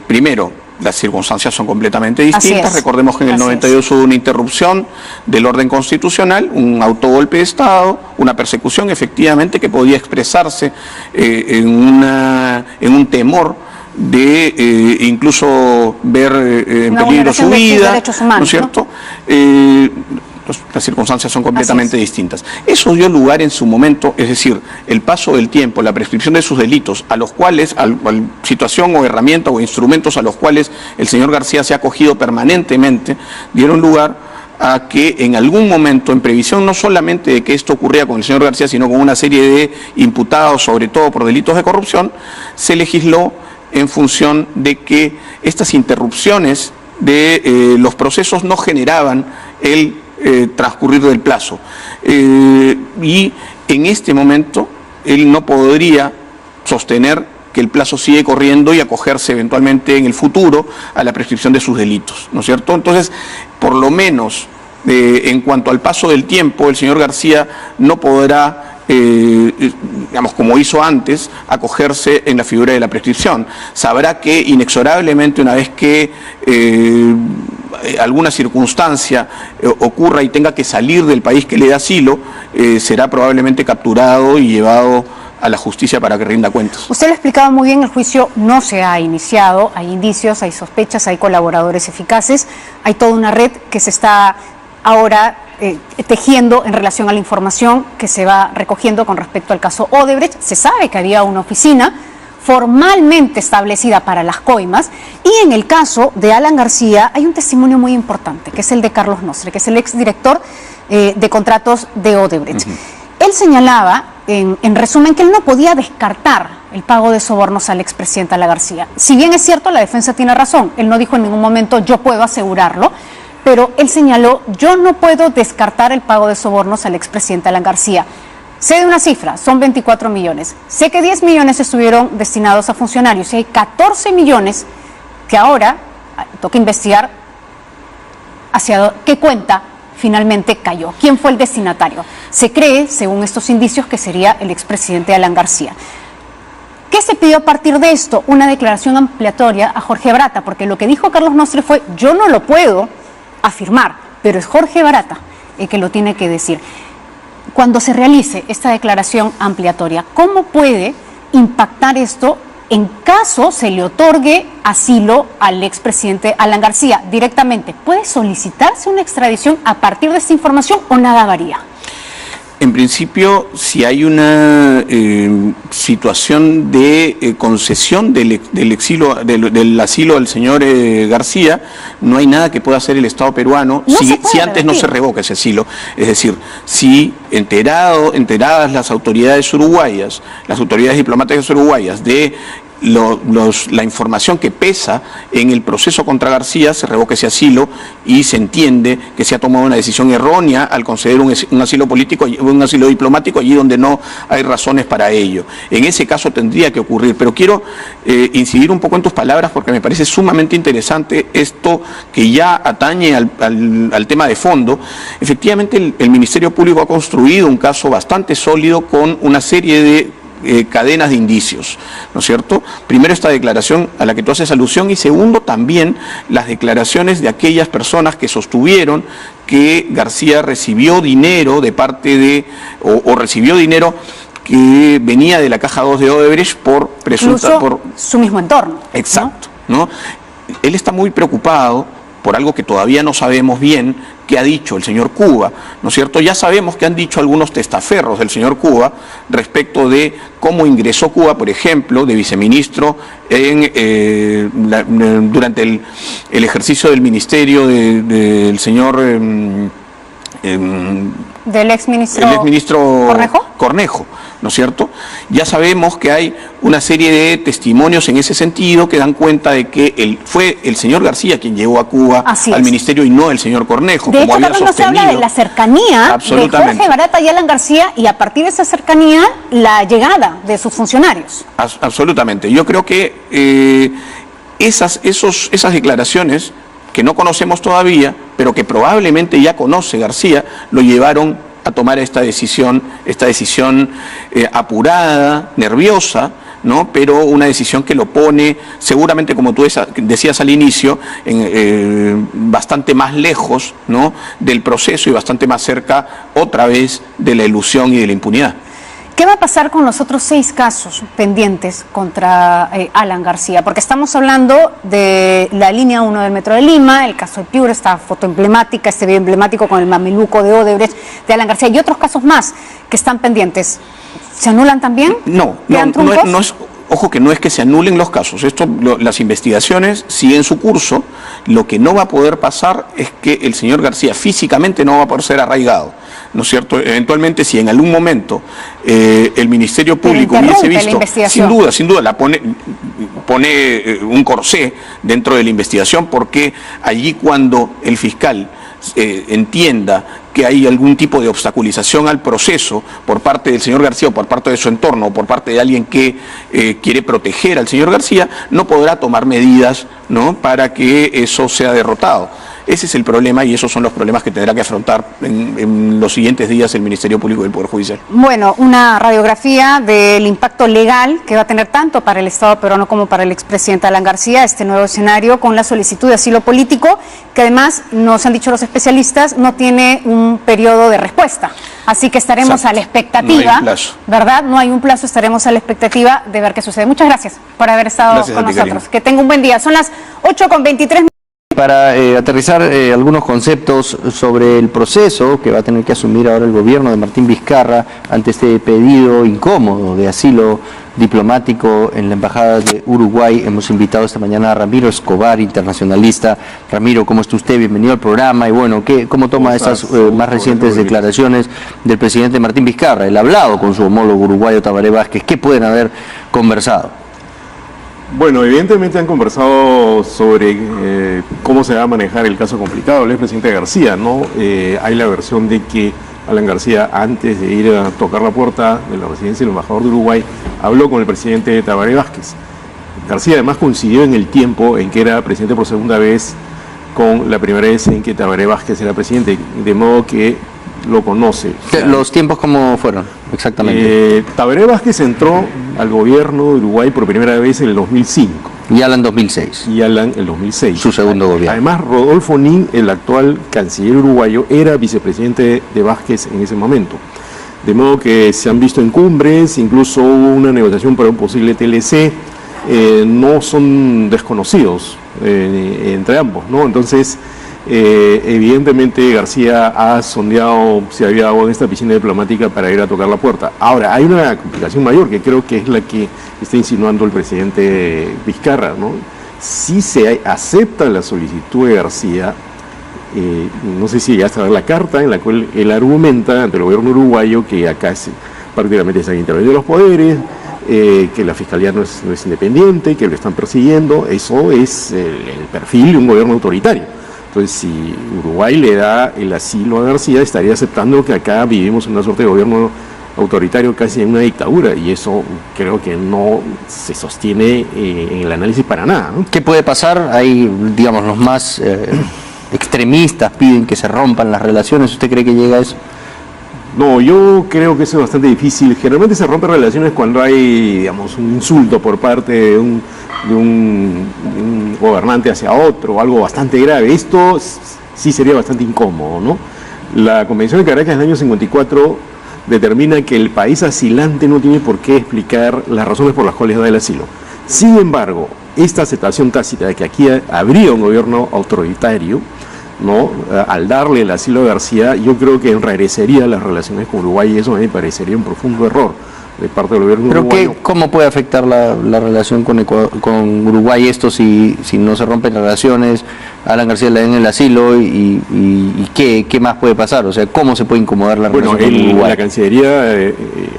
Primero, las circunstancias son completamente distintas. Recordemos que en el 92 hubo una interrupción del orden constitucional, un autogolpe de Estado, una persecución efectivamente que podía expresarse en un temor de incluso ver en peligro su vida, ¿no es cierto? Las circunstancias son completamente distintas. Eso dio lugar en su momento, es decir, el paso del tiempo, la prescripción de sus delitos, a los cuales, situación o herramienta o instrumentos a los cuales el señor García se ha acogido permanentemente, dieron lugar a que en algún momento, en previsión no solamente de que esto ocurría con el señor García, sino con una serie de imputados, sobre todo por delitos de corrupción, se legisló en función de que estas interrupciones de los procesos no generaban el transcurrir del plazo. Y en este momento él no podría sostener que el plazo sigue corriendo y acogerse eventualmente en el futuro a la prescripción de sus delitos, ¿no es cierto? Entonces, por lo menos en cuanto al paso del tiempo, el señor García no podrá, digamos, como hizo antes, acogerse en la figura de la prescripción. Sabrá que inexorablemente, una vez que alguna circunstancia ocurra y tenga que salir del país que le da asilo, será probablemente capturado y llevado a la justicia para que rinda cuentas. Usted lo explicaba muy bien, el juicio no se ha iniciado, hay indicios, hay sospechas, hay colaboradores eficaces, hay toda una red que se está ahora tejiendo en relación a la información que se va recogiendo con respecto al caso Odebrecht. Se sabe que había una oficina formalmente establecida para las coimas, y en el caso de Alan García hay un testimonio muy importante, que es el de Carlos Nostre, que es el exdirector de contratos de Odebrecht. Él señalaba, en resumen, que él no podía descartar el pago de sobornos al expresidente Alan García. Si bien es cierto, la defensa tiene razón, él no dijo en ningún momento yo puedo asegurarlo, pero él señaló yo no puedo descartar el pago de sobornos al expresidente Alan García. Sé de una cifra, son 24 millones. Sé que 10 millones estuvieron destinados a funcionarios y hay 14 millones que ahora toca investigar hacia qué cuenta finalmente cayó. ¿Quién fue el destinatario? Se cree, según estos indicios, que sería el expresidente Alan García. ¿Qué se pidió a partir de esto? Una declaración ampliatoria a Jorge Barata, porque lo que dijo Carlos Nostre fue yo no lo puedo afirmar, pero es Jorge Barata el que lo tiene que decir. Cuando se realice esta declaración ampliatoria, ¿cómo puede impactar esto en caso se le otorgue asilo al expresidente Alan García directamente? ¿Puede solicitarse una extradición a partir de esta información o nada varía? En principio, si hay una situación de concesión del asilo al señor García, no hay nada que pueda hacer el Estado peruano si antes no se revoca ese asilo. Es decir, si enteradas las autoridades uruguayas, las autoridades diplomáticas uruguayas de la información que pesa en el proceso contra García, se revoca ese asilo y se entiende que se ha tomado una decisión errónea al conceder un asilo político, un asilo diplomático allí donde no hay razones para ello. En ese caso tendría que ocurrir, pero quiero incidir un poco en tus palabras porque me parece sumamente interesante esto que ya atañe al tema de fondo. Efectivamente, el Ministerio Público ha construido un caso bastante sólido con una serie de cadenas de indicios, ¿no es cierto? Primero, esta declaración a la que tú haces alusión, y segundo, también las declaraciones de aquellas personas que sostuvieron que García recibió dinero de parte de, o recibió dinero que venía de la Caja 2 de Odebrecht por presunta... por su mismo entorno. Exacto, ¿no? Él está muy preocupado por algo que todavía no sabemos bien qué ha dicho el señor Cuba, ¿no es cierto? Ya sabemos que han dicho algunos testaferros del señor Cuba respecto de cómo ingresó Cuba, por ejemplo, de viceministro durante el ejercicio del ministerio del señor... del exministro Cornejo, ¿no es cierto? Ya sabemos que hay una serie de testimonios en ese sentido que dan cuenta de que fue el señor García quien llevó a Cuba al ministerio y no el señor Cornejo. De hecho, Carlos, no se habla de la cercanía de Jorge Barata y Alan García, y a partir de esa cercanía la llegada de sus funcionarios. Absolutamente. Yo creo que esas declaraciones que no conocemos todavía, pero que probablemente ya conoce García, lo llevaron a tomar esta decisión apurada, nerviosa, ¿no? Pero una decisión que lo pone, seguramente, como tú decías al inicio, bastante más lejos, ¿no?, del proceso y bastante más cerca, otra vez, de la ilusión y de la impunidad. ¿Qué va a pasar con los otros 6 casos pendientes contra Alan García? Porque estamos hablando de la línea 1 del Metro de Lima, el caso de Piura, esta foto emblemática, este video emblemático con el mameluco de Odebrecht de Alan García, y otros casos más que están pendientes. ¿Se anulan también? No ojo que no es que se anulen los casos, las investigaciones siguen su curso. Lo que no va a poder pasar es que el señor García físicamente no va a poder ser arraigado, ¿no es cierto? Eventualmente, si en algún momento el Ministerio Público hubiese visto, sin duda, pone un corsé dentro de la investigación, porque allí cuando el fiscal entienda que hay algún tipo de obstaculización al proceso por parte del señor García o por parte de su entorno o por parte de alguien que quiere proteger al señor García, no podrá tomar medidas, ¿no?, para que eso sea derrotado. Ese es el problema y esos son los problemas que tendrá que afrontar en los siguientes días el Ministerio Público del Poder Judicial. Bueno, una radiografía del impacto legal que va a tener tanto para el Estado peruano como para el expresidente Alan García, este nuevo escenario con la solicitud de asilo político, que además, nos han dicho los especialistas, no tiene un periodo de respuesta. Así que estaremos a la expectativa, no hay plazo, ¿verdad? No hay un plazo, estaremos a la expectativa de ver qué sucede. Muchas gracias por haber estado con nosotros. Karina. Que tenga un buen día. Son las 8:23. Para aterrizar algunos conceptos sobre el proceso que va a tener que asumir ahora el gobierno de Martín Vizcarra ante este pedido incómodo de asilo diplomático en la Embajada de Uruguay, hemos invitado esta mañana a Ramiro Escobar, internacionalista. Ramiro, ¿cómo está usted? Bienvenido al programa. Y bueno, ¿cómo toma estas más recientes declaraciones del presidente Martín Vizcarra? Él ha hablado con su homólogo uruguayo Tabaré Vázquez. ¿Qué pueden haber conversado? Bueno, evidentemente han conversado sobre cómo se va a manejar el caso complicado del expresidente García, ¿no? Hay la versión de que Alan García, antes de ir a tocar la puerta de la residencia del embajador de Uruguay, habló con el presidente Tabaré Vázquez. García además coincidió en el tiempo en que era presidente por segunda vez con la primera vez en que Tabaré Vázquez era presidente, de modo que lo conoce. ¿Los tiempos cómo fueron exactamente? Tabaré Vázquez entró al gobierno de Uruguay por primera vez en el 2005. Y Alan 2006. Y Alan el 2006. Su segundo gobierno. Además, Rodolfo Nin, el actual canciller uruguayo, era vicepresidente de Vázquez en ese momento. De modo que se han visto en cumbres, incluso hubo una negociación para un posible TLC, no son desconocidos entre ambos, ¿no? Entonces, evidentemente García ha sondeado si había agua en esta piscina diplomática para ir a tocar la puerta. Ahora, hay una complicación mayor que creo que es la que está insinuando el presidente Vizcarra, ¿no? Si se acepta la solicitud de García, no sé si ya está la carta en la cual él argumenta ante el gobierno uruguayo que acá prácticamente se han intervenido los poderes, que la fiscalía no es independiente, que lo están persiguiendo. Eso es el perfil de un gobierno autoritario. Entonces, si Uruguay le da el asilo a García, estaría aceptando que acá vivimos una suerte de gobierno autoritario, casi en una dictadura, y eso creo que no se sostiene en el análisis para nada, ¿no? ¿Qué puede pasar? Hay, digamos, los más extremistas piden que se rompan las relaciones. ¿Usted cree que llega a eso? No, yo creo que eso es bastante difícil. Generalmente se rompen relaciones cuando hay, digamos, un insulto por parte de un gobernante hacia otro, algo bastante grave. Esto sí sería bastante incómodo, ¿no? La Convención de Caracas del año 54 determina que el país asilante no tiene por qué explicar las razones por las cuales da el asilo. Sin embargo, esta aceptación tácita de que aquí habría un gobierno autoritario, ¿no?, al darle el asilo a García, yo creo que enrarecería las relaciones con Uruguay, y eso me parecería un profundo error de parte del gobierno uruguayo. ¿Pero cómo puede afectar la relación con Uruguay esto si no se rompen relaciones, Alan García le den el asilo y qué más puede pasar? O sea, ¿cómo se puede incomodar la relación con Uruguay? La Cancillería,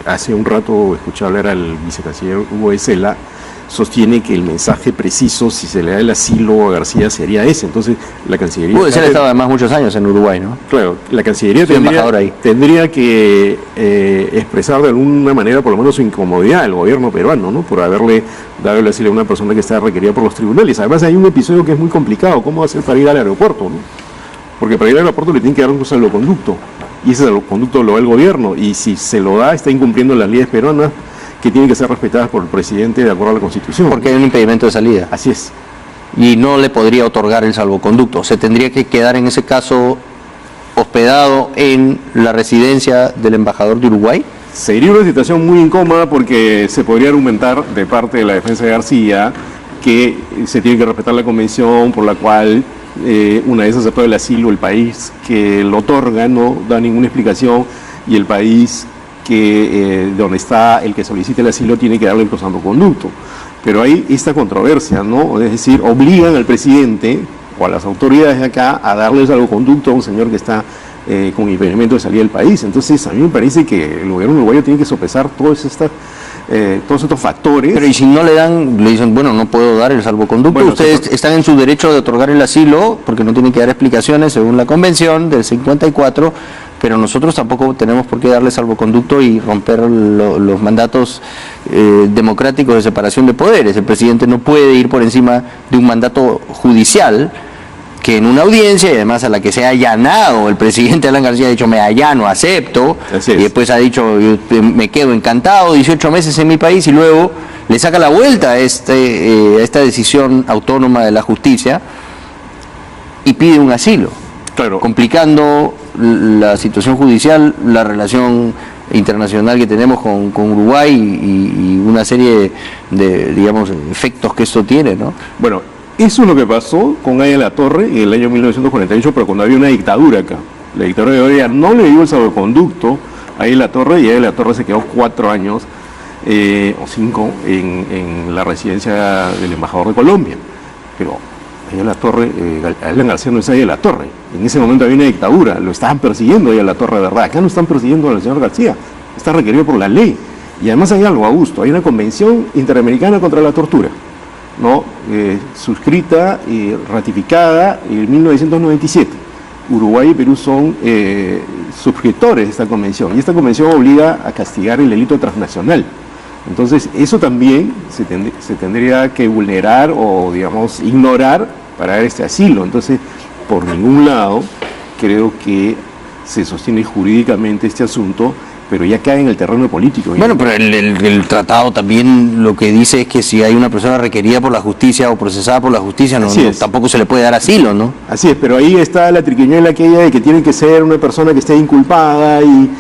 hace un rato escuché hablar al vicecanciller Hugo de Sela, sostiene que el mensaje preciso, si se le da el asilo a García, sería ese. Entonces, la Cancillería... Puede ser, estado además muchos años en Uruguay, ¿no? Claro, la Cancillería tendría que expresar de alguna manera, por lo menos, su incomodidad al gobierno peruano, ¿no?, por haberle dado el asilo a una persona que está requerida por los tribunales. Además, hay un episodio que es muy complicado. ¿Cómo hacer para ir al aeropuerto, no? Porque para ir al aeropuerto le tienen que dar un salvoconducto, y ese salvoconducto lo da el gobierno, y si se lo da, está incumpliendo las leyes peruanas, que tienen que ser respetadas por el presidente de acuerdo a la Constitución. Porque hay un impedimento de salida. Así es. Y no le podría otorgar el salvoconducto. Se tendría que quedar en ese caso hospedado en la residencia del embajador de Uruguay. Sería una situación muy incómoda porque se podría argumentar de parte de la defensa de García que se tiene que respetar la convención por la cual una vez aceptado el asilo, el país que lo otorga no da ninguna explicación y el país que donde está el que solicita el asilo tiene que darle el salvoconducto. Pero hay esta controversia, ¿no? Es decir, obligan al presidente o a las autoridades de acá a darle el salvoconducto a un señor que está con impedimento de salir del país. Entonces, a mí me parece que el gobierno uruguayo tiene que sopesar todos estos factores. Pero y si no le dan, le dicen, bueno, no puedo dar el salvoconducto, bueno, ustedes están en su derecho de otorgar el asilo, porque no tienen que dar explicaciones según la convención del 54, pero nosotros tampoco tenemos por qué darle salvoconducto y romper los mandatos democráticos de separación de poderes. El presidente no puede ir por encima de un mandato judicial que en una audiencia, y además a la que se ha allanado, el presidente Alan García ha dicho, me allano, acepto, y después ha dicho, yo me quedo encantado, 18 meses en mi país, y luego le saca la vuelta a esta decisión autónoma de la justicia y pide un asilo, claro, complicando la situación judicial, la relación internacional que tenemos con Uruguay y una serie de, digamos, efectos que esto tiene, ¿no? Bueno, eso es lo que pasó con Aya La Torre en el año 1948, pero cuando había una dictadura acá. La dictadura de Oria no le dio el salvoconducto a Aya La Torre, y Aya La Torre se quedó 4 años o 5 en la residencia del embajador de Colombia. Pero Aya La Torre, Alan García no es Aya La Torre. En ese momento había una dictadura, lo estaban persiguiendo a Aya La Torre, de verdad. Acá no están persiguiendo al señor García, está requerido por la ley. Y además hay algo, Augusto, hay una convención interamericana contra la tortura, ¿no? Suscrita y ratificada en 1997. Uruguay y Perú son suscriptores de esta convención, y esta convención obliga a castigar el delito transnacional. Entonces eso también se tendría que vulnerar o, digamos, ignorar para dar este asilo. Entonces, por ningún lado creo que se sostiene jurídicamente este asunto, pero ya cae en el terreno político. Bueno, pero el tratado también lo que dice es que si hay una persona requerida por la justicia o procesada por la justicia, tampoco se le puede dar asilo, ¿no? Así es, pero ahí está la triquiñuela aquella de que tiene que ser una persona que esté inculpada y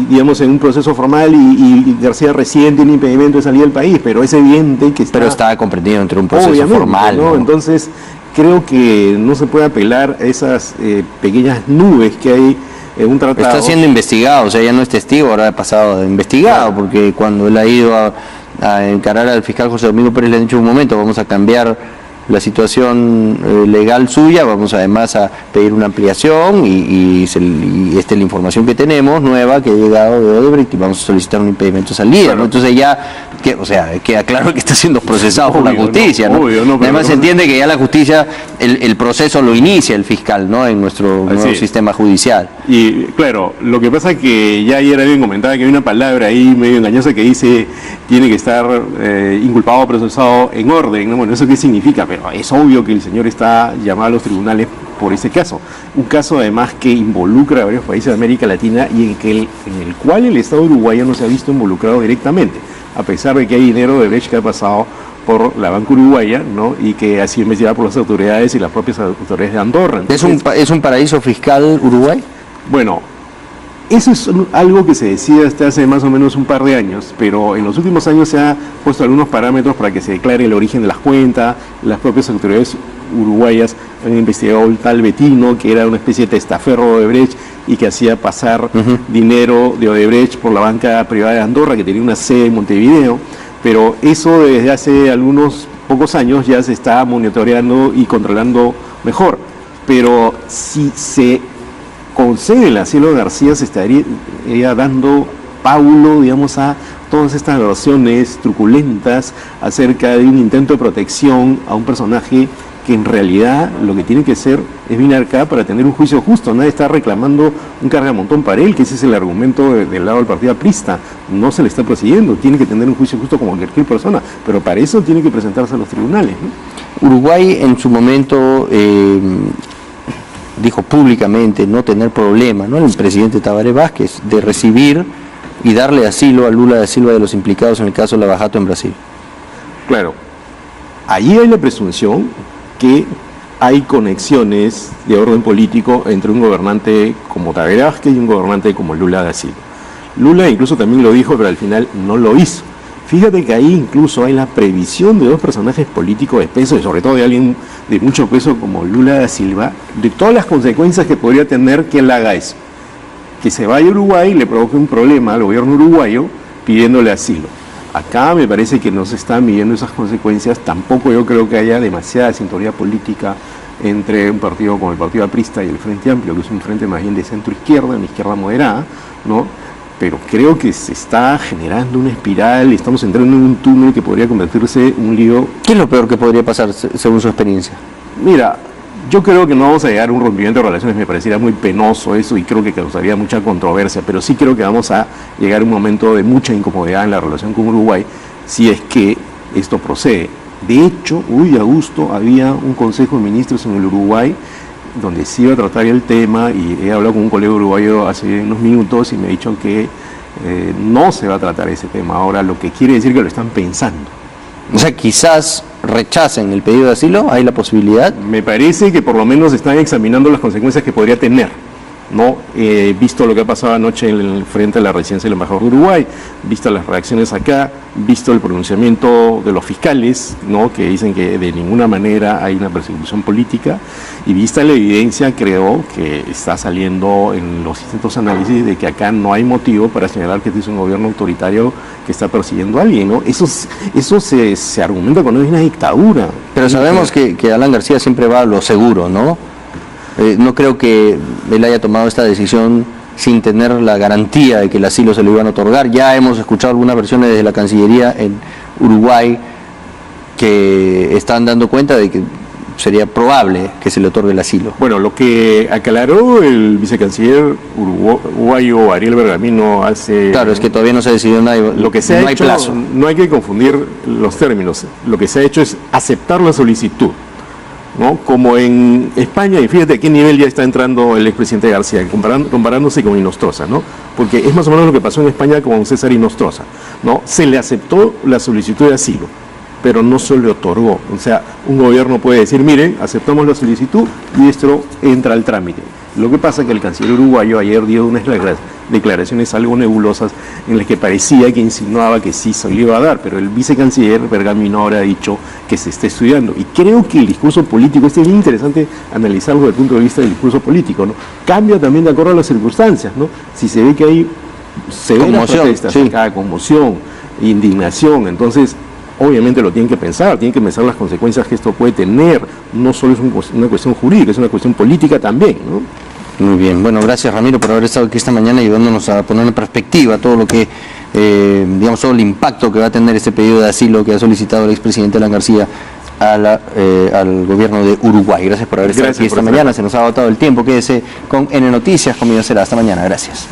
digamos, en un proceso formal, y García recién tiene impedimento de salir del país, pero es evidente que está... Pero está comprendido entre un proceso formal, ¿no? Entonces, creo que no se puede apelar a esas pequeñas nubes que hay en un tratado. Está siendo investigado, o sea, ya no es testigo, ahora ha pasado de investigado, claro, porque cuando él ha ido a encarar al fiscal José Domingo Pérez le han dicho un momento, vamos a cambiar la situación legal suya, vamos además a pedir una ampliación y esta es la información que tenemos, nueva, que ha llegado de Odebrecht, y vamos a solicitar un impedimento de salida, claro, ¿no? Entonces ya, o sea, queda claro que está siendo procesado por la justicia, ¿no? Además se entiende que ya la justicia, el proceso lo inicia el fiscal, ¿no? En nuestro nuevo sistema judicial. Y claro, lo que pasa es que ya ayer alguien comentaba que hay una palabra ahí medio engañosa que dice tiene que estar inculpado o procesado en orden, ¿no? Bueno, ¿eso qué significa? Pero es obvio que el señor está llamado a los tribunales por ese caso. Un caso además que involucra a varios países de América Latina y en el cual el Estado uruguayo no se ha visto involucrado directamente, a pesar de que hay dinero de Brecht que ha pasado por la banca uruguaya, ¿no? Y que ha sido investigada por las autoridades y las propias autoridades de Andorra. Entonces, ¿Es un paraíso fiscal Uruguay? Bueno, eso es algo que se decía hasta hace más o menos un par de años, pero en los últimos años se han puesto algunos parámetros para que se declare el origen de las cuentas. Las propias autoridades uruguayas han investigado el tal Betino, que era una especie de testaferro de Odebrecht y que hacía pasar dinero de Odebrecht por la banca privada de Andorra, que tenía una sede en Montevideo, pero eso desde hace algunos pocos años ya se está monitoreando y controlando mejor. Pero si se concede el asilo de García, se estaría dando paulo, digamos, a todas estas versiones truculentas acerca de un intento de protección a un personaje que en realidad lo que tiene que ser es venir acá para tener un juicio justo. Nadie está reclamando un cargamontón para él, que ese es el argumento del lado del partido aprista. No se le está prosiguiendo, tiene que tener un juicio justo como cualquier persona, pero para eso tiene que presentarse a los tribunales, ¿no? Uruguay en su momento dijo públicamente no tener problema, ¿no? El presidente Tabaré Vázquez, de recibir y darle asilo a Lula da Silva de los implicados en el caso Lava Jato en Brasil. Claro, allí hay la presunción que hay conexiones de orden político entre un gobernante como Tabaré Vázquez y un gobernante como Lula da Silva. Lula incluso también lo dijo, pero al final no lo hizo. Fíjate que ahí incluso hay la previsión de dos personajes políticos de peso, y sobre todo de alguien de mucho peso como Lula da Silva, de todas las consecuencias que podría tener que él haga eso. que se vaya a Uruguay le provoque un problema al gobierno uruguayo pidiéndole asilo. Acá me parece que no se están midiendo esas consecuencias, tampoco yo creo que haya demasiada sintonía política entre un partido como el Partido Aprista y el Frente Amplio, que es un frente más bien de centro-izquierda, una izquierda moderada, ¿no? Pero creo que se está generando una espiral, estamos entrando en un túnel que podría convertirse en un lío. ¿Qué es lo peor que podría pasar según su experiencia? Mira, yo creo que no vamos a llegar a un rompimiento de relaciones, me parecería muy penoso eso y creo que causaría mucha controversia, pero sí creo que vamos a llegar a un momento de mucha incomodidad en la relación con Uruguay si es que esto procede. De hecho, hoy Augusto había un Consejo de Ministros en el Uruguay donde se iba a tratar el tema y he hablado con un colega uruguayo hace unos minutos y me ha dicho que no se va a tratar ese tema ahora, lo que quiere decir que lo están pensando. O sea, quizás rechacen el pedido de asilo, ¿hay la posibilidad? Me parece que por lo menos están examinando las consecuencias que podría tener, ¿no? Visto lo que ha pasado anoche frente a la residencia del embajador de Uruguay, visto las reacciones acá, visto el pronunciamiento de los fiscales, ¿no? Que dicen que de ninguna manera hay una persecución política, y vista la evidencia, creo que está saliendo en los distintos análisis de que acá no hay motivo para señalar que este es un gobierno autoritario que está persiguiendo a alguien, ¿no? Eso se argumenta cuando hay una dictadura. Pero sabemos que Alan García siempre va a lo seguro, ¿no? No creo que él haya tomado esta decisión sin tener la garantía de que el asilo se lo iban a otorgar. Ya hemos escuchado algunas versiones desde la Cancillería en Uruguay que están dando cuenta de que sería probable que se le otorgue el asilo. Bueno, lo que aclaró el vicecanciller uruguayo Ariel Bergamino hace... Claro, es que todavía no se decidió nada, lo que se no ha hay hecho, plazo. No hay que confundir los términos. Lo que se ha hecho es aceptar la solicitud, ¿no? Como en España, y fíjate a qué nivel ya está entrando el expresidente García, comparándose con Inostroza, ¿no? Porque es más o menos lo que pasó en España con César Inostroza, ¿no? Se le aceptó la solicitud de asilo, pero no se le otorgó. O sea, un gobierno puede decir, miren, aceptamos la solicitud y esto entra al trámite. Lo que pasa es que el canciller uruguayo ayer dio unas declaraciones algo nebulosas en las que parecía que insinuaba que sí se le iba a dar, pero el vicecanciller Bergamino ahora ha dicho que se está estudiando. Y creo que el discurso político, es bien interesante analizarlo desde el punto de vista del discurso político, ¿no? Cambia también de acuerdo a las circunstancias, ¿no? Si se ve que hay severas protestas, sí, conmoción, indignación, entonces obviamente lo tienen que pensar las consecuencias que esto puede tener. No solo es una cuestión jurídica, es una cuestión política también, ¿no? Muy bien, bueno, gracias Ramiro por haber estado aquí esta mañana ayudándonos a poner en perspectiva todo lo que, digamos, todo el impacto que va a tener este pedido de asilo que ha solicitado el expresidente Alan García al gobierno de Uruguay. Gracias por haber estado aquí esta mañana, se nos ha agotado el tiempo, quédese con N Noticias, conmigo será hasta mañana, gracias.